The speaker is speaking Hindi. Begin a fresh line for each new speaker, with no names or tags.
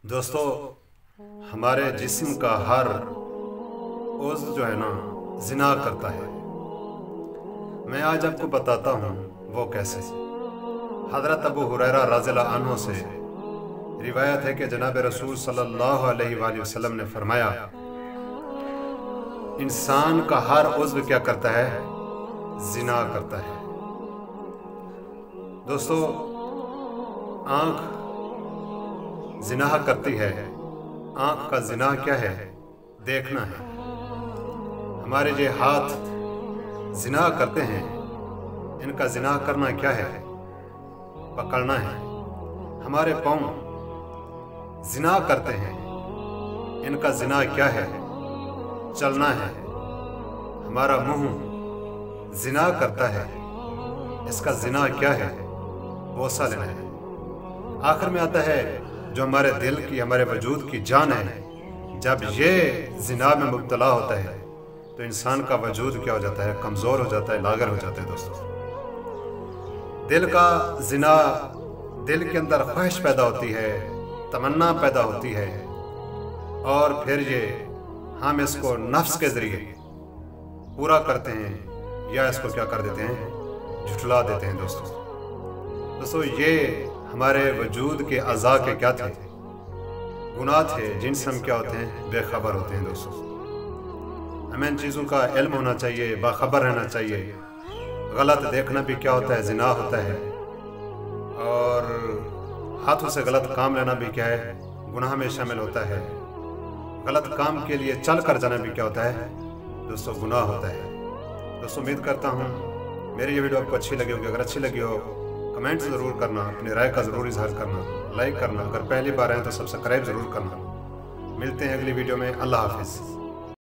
दोस्तों, हमारे जिस्म का हर उज़्व जो है ना ज़िना करता है। मैं आज आपको बताता हूँ वो कैसे। हज़रत अबू हुरैरा रज़ियल्लाहु अन्हु से रिवायत है कि जनाब रसूल सल्लल्लाहु अलैहि वसल्लम ने फरमाया, इंसान का हर उज़्व क्या करता है? ज़िना करता है। दोस्तों, आँख ज़िना करती है। आँख का ज़िना क्या है? देखना है। हमारे जो हाथ ज़िना करते हैं, इनका ज़िना करना क्या है? पकड़ना है। हमारे पाँव ज़िना करते हैं, इनका ज़िना क्या है? चलना है। हमारा मुंह ज़िना करता है, इसका ज़िना क्या है? बोसा लेना है। आखिर में आता है जो हमारे दिल की, हमारे वजूद की जान है, जब ये ज़िना में मुब्तला होता है तो इंसान का वजूद क्या हो जाता है? कमज़ोर हो जाता है, लागर हो जाता है। दोस्तों, दिल का ज़िना, दिल के अंदर ख्वाहिश पैदा होती है, तमन्ना पैदा होती है, और फिर ये हम इसको नफ्स के ज़रिए पूरा करते हैं या इसको क्या कर देते हैं? झुठला देते हैं। दोस्तों, ये हमारे वजूद के अज़ा के क्या थे? गुनाह थे, जिनसे हम क्या होते हैं? बेखबर होते हैं। दोस्तों, हमें इन चीज़ों का इल्म होना चाहिए, बाखबर रहना चाहिए। गलत देखना भी क्या होता है? ज़िना होता है। और हाथों से गलत काम लेना भी क्या है? गुनाह में शामिल होता है। गलत काम के लिए चल कर जाना भी क्या होता है? दोस्तों, गुनाह होता है। दोस्तों, उम्मीद करता हूँ मेरी ये वीडियो आपको अच्छी लगी होगी। अगर अच्छी लगी हो, कमेंट ज़रूर करना, अपनी राय का ज़रूर इजहार करना, लाइक करना, अगर पहली बार आए तो सब्सक्राइब ज़रूर करना। मिलते हैं अगली वीडियो में। अल्लाह हाफिज़।